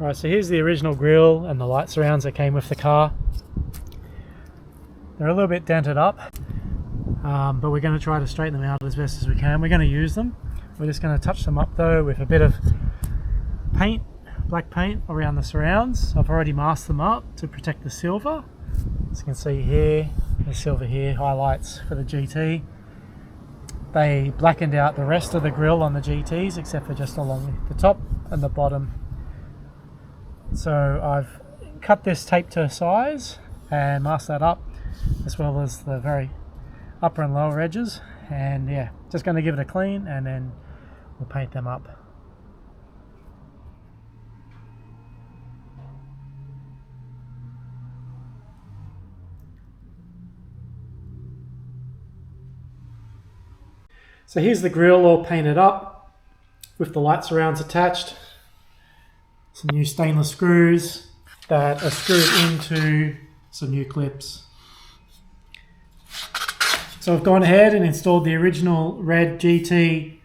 Right, so here's the original grille and the light surrounds that came with the car. They're a little bit dented up, but we're going to try to straighten them out as best as we can. We're going to use them. We're just going to touch them up though with a bit of paint, black paint around the surrounds. I've already masked them up to protect the silver. As you can see here, the silver here highlights for the GT. They blackened out the rest of the grille on the GTs except for just along the top and the bottom. So I've cut this tape to size and masked that up, as well as the very upper and lower edges, and yeah, just going to give it a clean and then we'll paint them up. So here's the grille all painted up with the light surrounds attached. Some new stainless screws that are screwed into some new clips. So I've gone ahead and installed the original red GT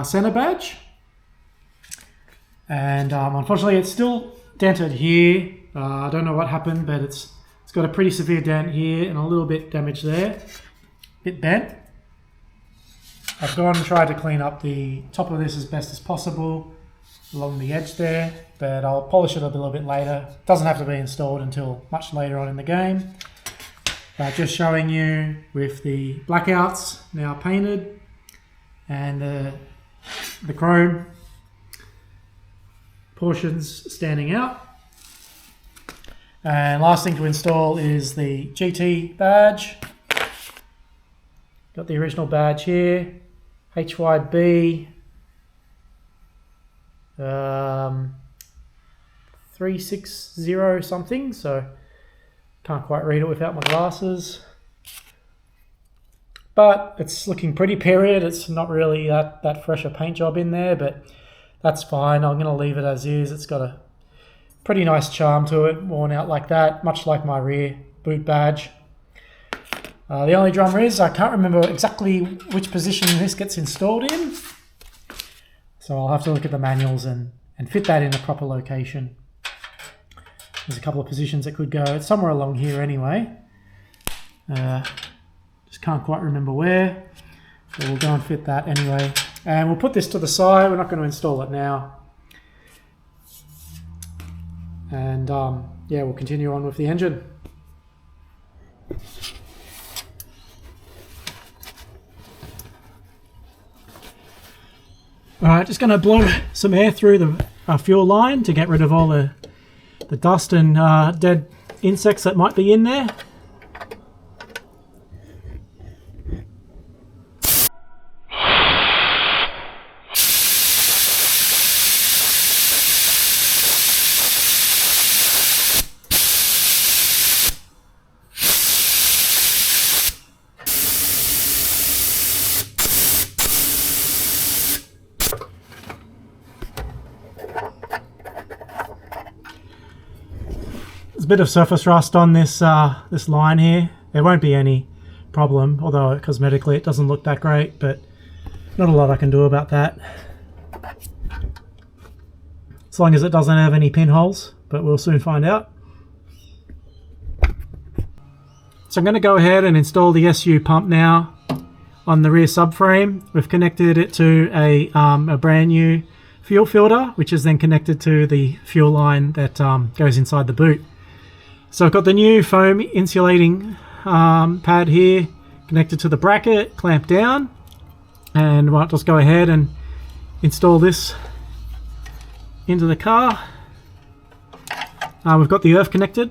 center badge, and unfortunately it's still dented here. I don't know what happened, but it's got a pretty severe dent here and a little bit damaged there, a bit bent. I've gone and tried to clean up the top of this as best as possible along the edge there, but I'll polish it a little bit later. It doesn't have to be installed until much later on in the game. Just showing you with the blackouts now painted and the chrome portions standing out. And last thing to install is the GT badge. Got the original badge here, HYB 360 something, so can't quite read it without my glasses, but it's looking pretty period. It's not really that fresh a paint job in there, but that's fine. I'm going to leave it as is. It's got a pretty nice charm to it, worn out like that, much like my rear boot badge. The only drummer is I can't remember exactly which position this gets installed in, so I'll have to look at the manuals and fit that in the proper location. There's a couple of positions it could go. It's somewhere along here anyway. Just can't quite remember where. So we'll go and fit that anyway. And we'll put this to the side. We're not going to install it now. And yeah, we'll continue on with the engine. Alright, just going to blow some air through the fuel line to get rid of all the dust and dead insects that might be in there. A bit of surface rust on this this line here. There won't be any problem, although cosmetically it doesn't look that great, but not a lot I can do about that, as long as it doesn't have any pinholes, but we'll soon find out. So I'm going to go ahead and install the SU pump now on the rear subframe. We've connected it to a brand new fuel filter, which is then connected to the fuel line that goes inside the boot. So I've got the new foam insulating pad here connected to the bracket, clamped down, and I'll just go ahead and install this into the car. We've got the earth connected,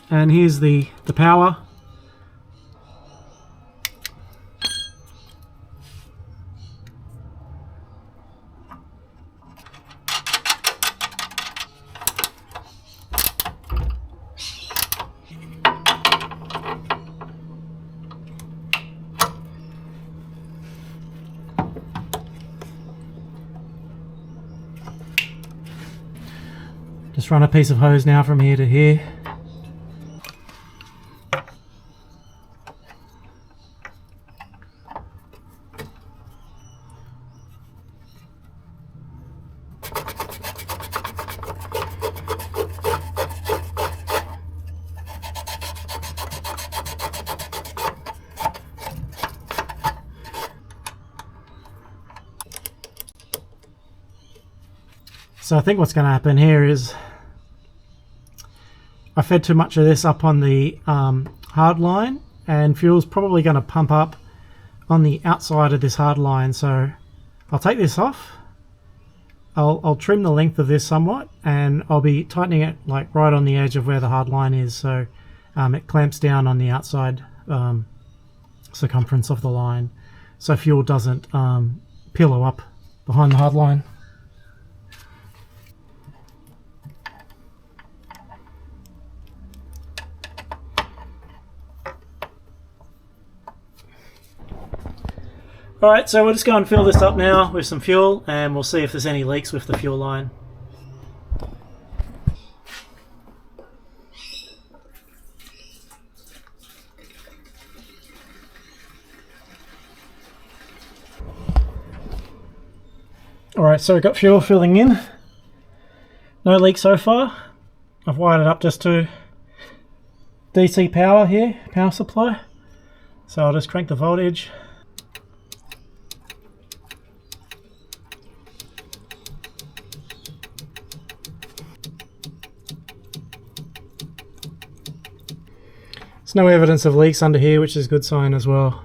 and here's the power. Just run a piece of hose now from here to here. So I think what's going to happen here is I fed too much of this up on the hard line, and fuel's probably going to pump up on the outside of this hard line. So I'll take this off. I'll trim the length of this somewhat, and I'll be tightening it like right on the edge of where the hard line is, so it clamps down on the outside circumference of the line, so fuel doesn't pillow up behind the hard line. Alright, so we'll just go and fill this up now with some fuel, and we'll see if there's any leaks with the fuel line. Alright, so we've got fuel filling in. No leak so far. I've wired it up just to DC power here, power supply. So I'll just crank the voltage. There's no evidence of leaks under here, which is a good sign as well.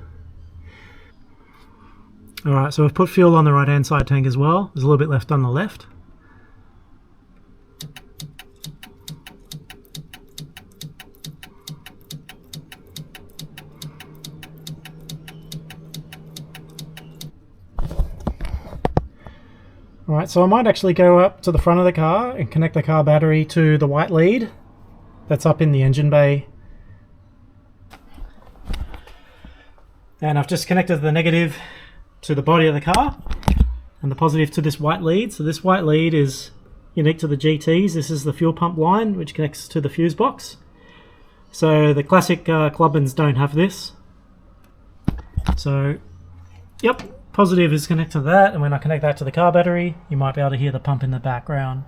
Alright, so we've put fuel on the right hand side tank as well. There's a little bit left on the left. Alright, so I might actually go up to the front of the car and connect the car battery to the white lead that's up in the engine bay. And I've just connected the negative to the body of the car and the positive to this white lead. So this white lead is unique to the GTs. This is the fuel pump line which connects to the fuse box. So the classic Clubmans don't have this. So, yep, positive is connected to that, and when I connect that to the car battery, you might be able to hear the pump in the background.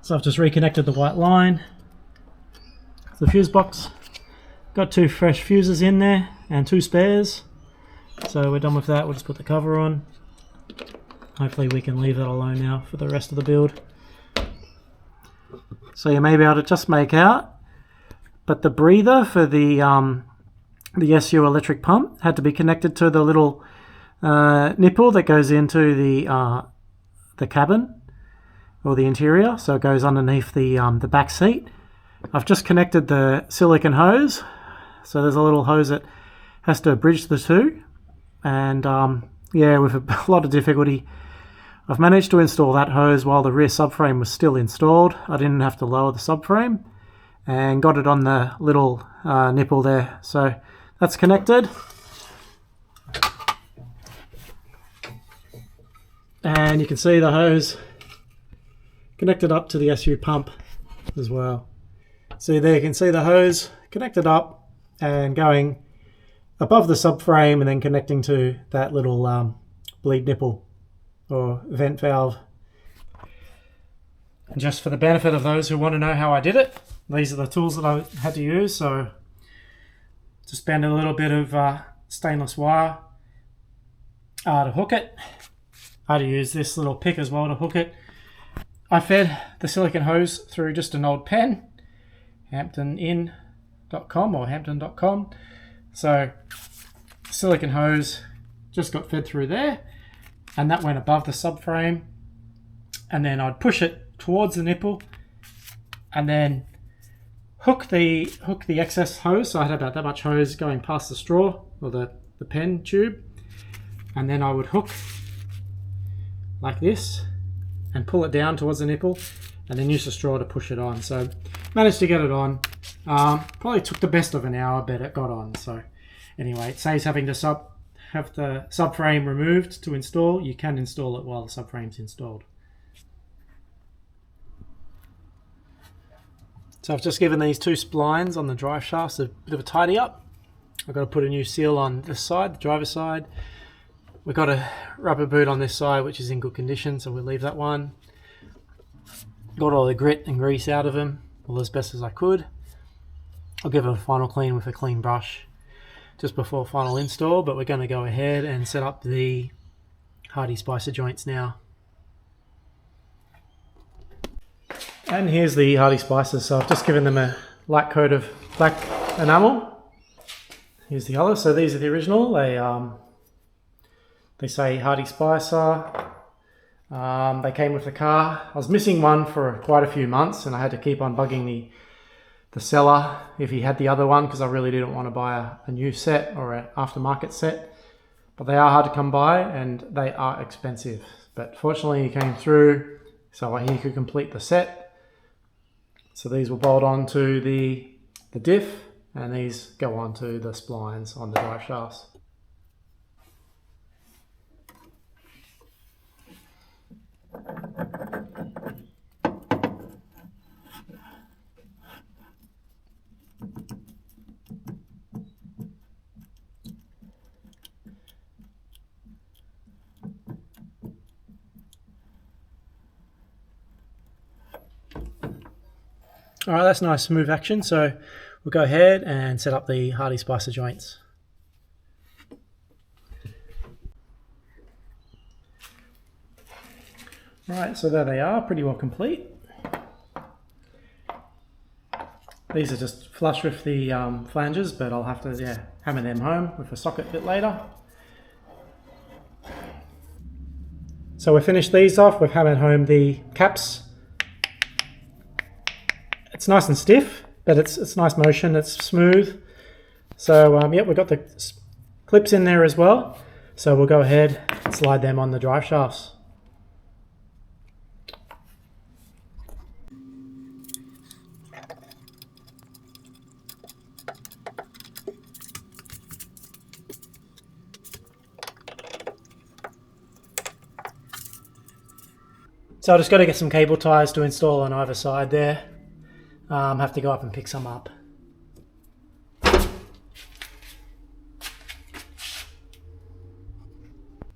So I've just reconnected the white line to the fuse box. Got 2 fresh fuses in there and 2 spares. So we're done with that. We'll just put the cover on. Hopefully we can leave that alone now for the rest of the build. So you may be able to just make out, but the breather for the SU electric pump had to be connected to the little nipple that goes into the cabin or the interior, so it goes underneath the back seat. I've just connected the silicone hose, so there's a little hose that has to bridge the two, and yeah, with a lot of difficulty I've managed to install that hose while the rear subframe was still installed. I didn't have to lower the subframe, and got it on the little nipple there. So that's connected, and you can see the hose connected up to the SU pump as well. See there, you can see the hose connected up and going above the subframe and then connecting to that little bleed nipple or vent valve. And just for the benefit of those who want to know how I did it, these are the tools that I had to use. So just bend a little bit of stainless wire to hook it. I had to use this little pick as well to hook it. I fed the silicone hose through just an old pen, hamptonin.com or hampton.com. So silicone hose just got fed through there, and that went above the subframe, and then I'd push it towards the nipple and then hook the excess hose. So I had about that much hose going past the straw or the pen tube, and then I would hook like this and pull it down towards the nipple, and then use the straw to push it on. So managed to get it on. Probably took the best of an hour, but it got on. So anyway, it saves having to have the subframe removed to install. You can install it while the subframe's installed. So I've just given these 2 splines on the drive shafts a bit of a tidy up. I've got to put a new seal on this side, the driver's side. We've got a rubber boot on this side which is in good condition, so we'll leave that one. Got all the grit and grease out of them, well, as best as I could. I'll give it a final clean with a clean brush just before final install, but we're going to go ahead and set up the Hardy Spicer joints now. And here's the Hardy Spicers. So I've just given them a light coat of black enamel. Here's the other. So these are the original. They say Hardy Spicer. They came with the car. I was missing one for quite a few months, and I had to keep on bugging the seller if he had the other one, because I really didn't want to buy a new set or an aftermarket set. But they are hard to come by and they are expensive. But fortunately he came through so he could complete the set. So these will bolt on to the diff, and these go on to the splines on the drive shafts. All right, that's nice smooth action. So we'll go ahead and set up the Hardy Spicer joints. Right, so there they are, pretty well complete. These are just flush with the flanges, but I'll have to hammer them home with a socket bit later. So we've finished these off, we've hammered home the caps. It's nice and stiff, but it's nice motion, it's smooth. So yeah, we've got the clips in there as well. So we'll go ahead and slide them on the drive shafts. So I just got to get some cable ties to install on either side there. Have to go up and pick some up.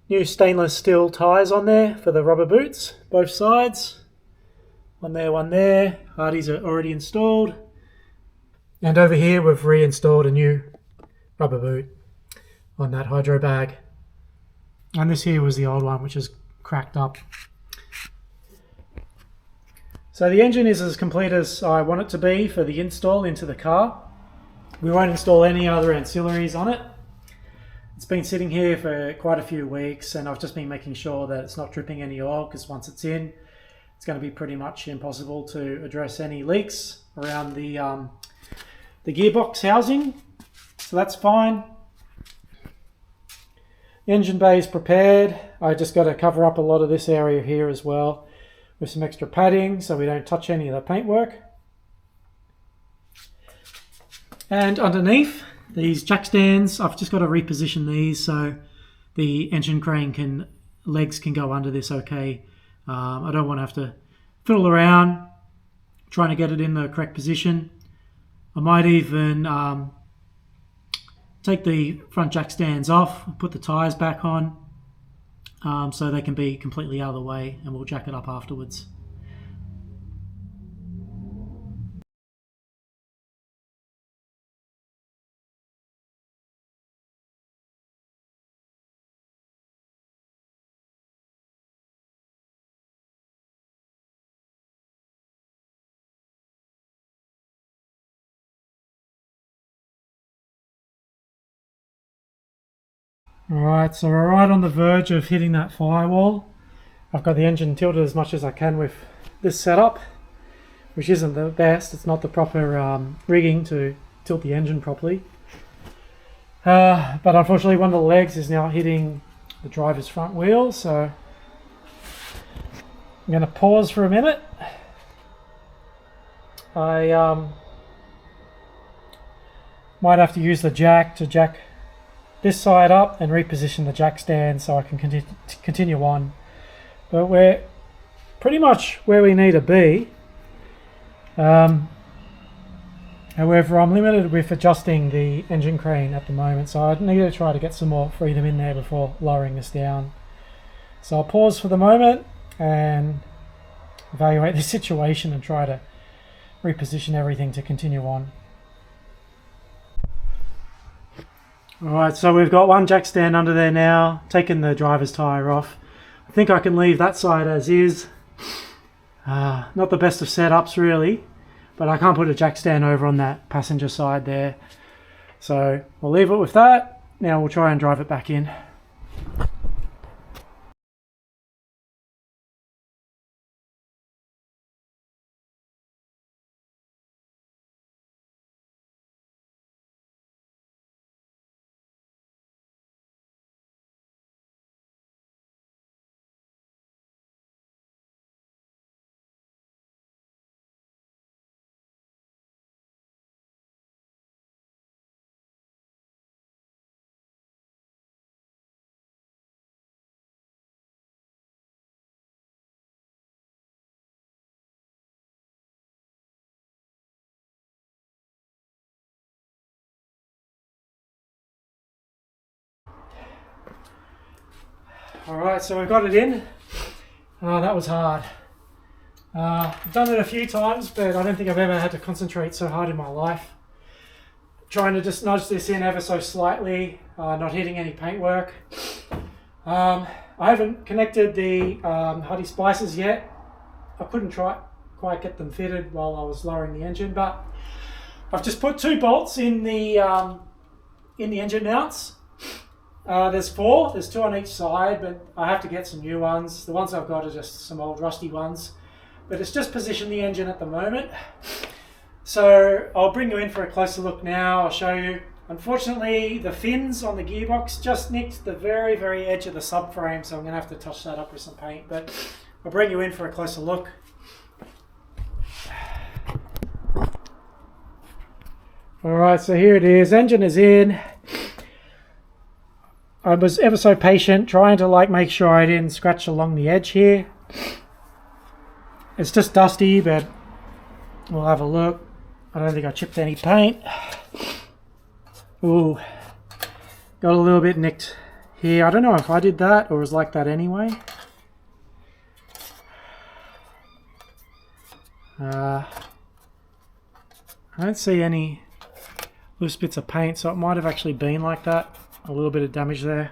New stainless steel ties on there for the rubber boots, both sides. One there. Hardy's are already installed. And over here we've reinstalled a new rubber boot on that hydro bag. And this here was the old one, which is cracked up. So the engine is as complete as I want it to be for the install into the car. We won't install any other ancillaries on it. It's been sitting here for quite a few weeks, and I've just been making sure that it's not dripping any oil, because once it's in, it's going to be pretty much impossible to address any leaks around the gearbox housing. So that's fine. The engine bay is prepared. I just got to cover up a lot of this area here as well with some extra padding so we don't touch any of the paintwork. And underneath these jack stands, I've just got to reposition these so the engine crane legs can go under this okay. I don't want to have to fiddle around trying to get it in the correct position. I might even take the front jack stands off, put the tyres back on, so they can be completely out of the way, and we'll jack it up afterwards. Alright, so we're right on the verge of hitting that firewall. I've got the engine tilted as much as I can with this setup, which isn't the best. It's not the proper rigging to tilt the engine properly. But unfortunately one of the legs is now hitting the driver's front wheel, so I'm going to pause for a minute. I might have to use the jack to jack this side up and reposition the jack stand so I can continue on. But we're pretty much where we need to be. However, I'm limited with adjusting the engine crane at the moment, so I need to try to get some more freedom in there before lowering this down. So I'll pause for the moment and evaluate the situation and try to reposition everything to continue on. Alright, so we've got one jack stand under there now, taken the driver's tyre off. I think I can leave that side as is. Not the best of setups really, but I can't put a jack stand over on that passenger side there. So we'll leave it with that. Now we'll try and drive it back in. Alright, so we've got it in. That was hard. I've done it a few times, but I don't think I've ever had to concentrate so hard in my life. Trying to just nudge this in ever so slightly, not hitting any paintwork. I haven't connected the Huddy splicers yet. I couldn't quite get them fitted while I was lowering the engine, but I've just put 2 bolts in the engine mounts. There's 4, there's 2 on each side, but I have to get some new ones. The ones I've got are just some old rusty ones, but it's just positioned the engine at the moment. So I'll bring you in for a closer look now. I'll show you. Unfortunately, the fins on the gearbox just nicked the very, very edge of the subframe, so I'm going to have to touch that up with some paint, but I'll bring you in for a closer look. Alright, so here it is. Engine is in. I was ever so patient, trying to make sure I didn't scratch along the edge here. It's just dusty, but we'll have a look. I don't think I chipped any paint. Ooh, got a little bit nicked here. I don't know if I did that or was like that anyway. I don't see any loose bits of paint, so it might have actually been like that. A little bit of damage there.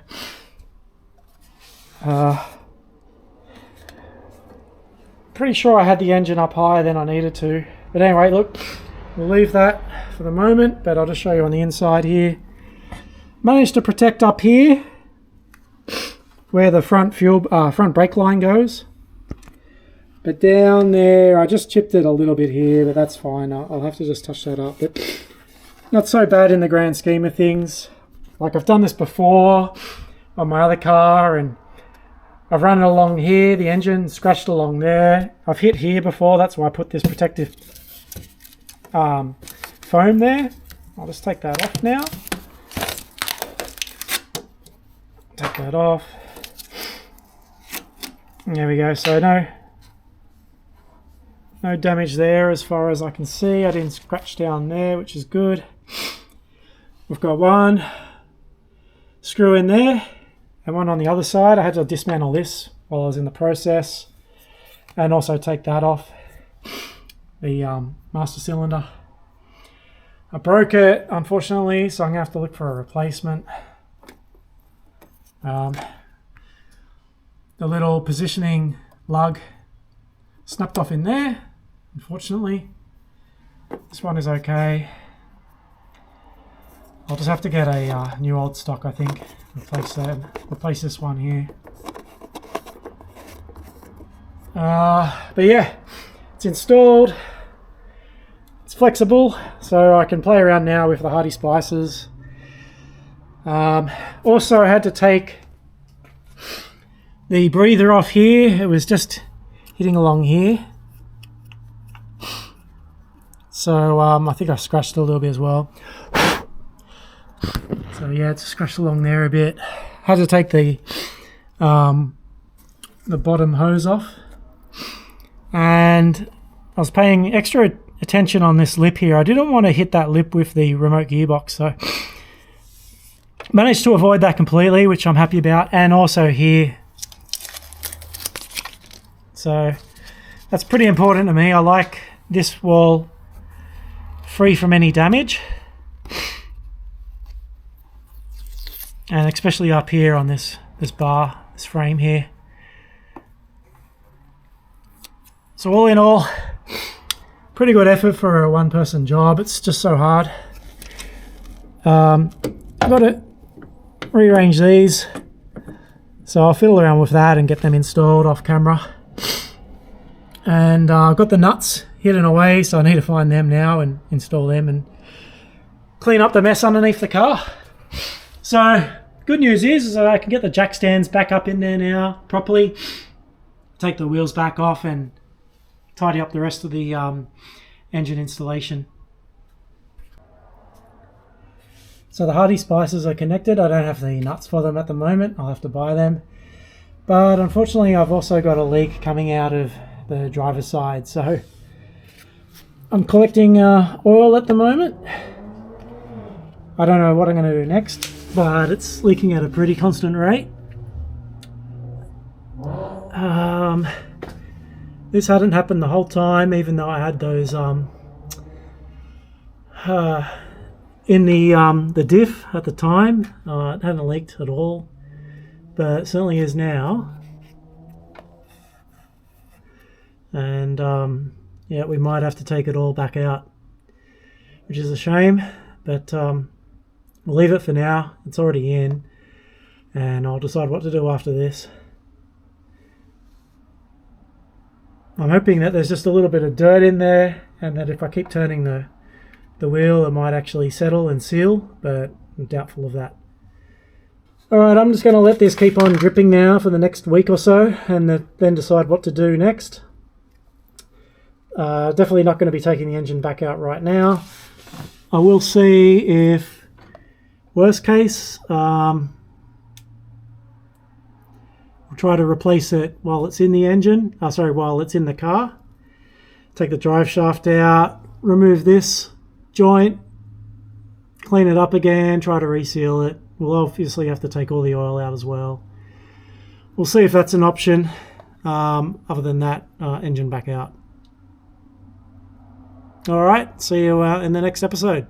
Pretty sure I had the engine up higher than I needed to. But anyway, look, we'll leave that for the moment, but I'll just show you on the inside here. Managed to protect up here where the front brake line goes. But down there, I just chipped it a little bit here, but that's fine. I'll have to just touch that up. But not so bad in the grand scheme of things. Like, I've done this before on my other car, and I've run it along here, the engine scratched along there. I've hit here before, that's why I put this protective foam there. I'll just take that off now. Take that off. There we go, so no damage there as far as I can see. I didn't scratch down there, which is good. We've got one screw in there and one on the other side. I had to dismantle this while I was in the process and also take that off, the master cylinder. I broke it, unfortunately, so I'm gonna have to look for a replacement. The little positioning lug snapped off in there, unfortunately. This one is okay. I'll just have to get a new old stock, I think. Replace this one here. But yeah, it's installed. It's flexible, so I can play around now with the Hardy splicers. Also, I had to take the breather off here. It was just hitting along here. So I think I scratched it a little bit as well. So yeah, it's scratched along there a bit. Had to take the bottom hose off, and I was paying extra attention on this lip here. I didn't want to hit that lip with the remote gearbox, so managed to avoid that completely, which I'm happy about. And also here, so That's pretty important to me. I like this wall free from any damage. And especially up here on this bar, this frame here. So all in all, pretty good effort for a one-person job. It's just so hard. I've got to rearrange these. So I'll fiddle around with that and get them installed off camera. And I've got the nuts hidden away, so I need to find them now and install them and clean up the mess underneath the car. So good news is that I can get the jack stands back up in there now properly, take the wheels back off and tidy up the rest of the engine installation. So the Hardy spicers are connected. I don't have the nuts for them at the moment. I'll have to buy them. But unfortunately I've also got a leak coming out of the driver's side. So I'm collecting oil at the moment. I don't know what I'm going to do next, but it's leaking at a pretty constant rate. This hadn't happened the whole time, even though I had those in the diff at the time. It hadn't leaked at all, but it certainly is now. And yeah, we might have to take it all back out, which is a shame, but we'll leave it for now. It's already in, and I'll decide what to do after this. I'm hoping that there's just a little bit of dirt in there, and that if I keep turning the wheel, it might actually settle and seal, but I'm doubtful of that. Alright, I'm just going to let this keep on dripping now for the next week or so, and then decide what to do next. Definitely not going to be taking the engine back out right now. I will see if, worst case, we'll try to replace it while it's in the engine. While it's in the car. Take the drive shaft out, remove this joint, clean it up again, try to reseal it. We'll obviously have to take all the oil out as well. We'll see if that's an option. Other than that, engine back out. Alright, see you in the next episode.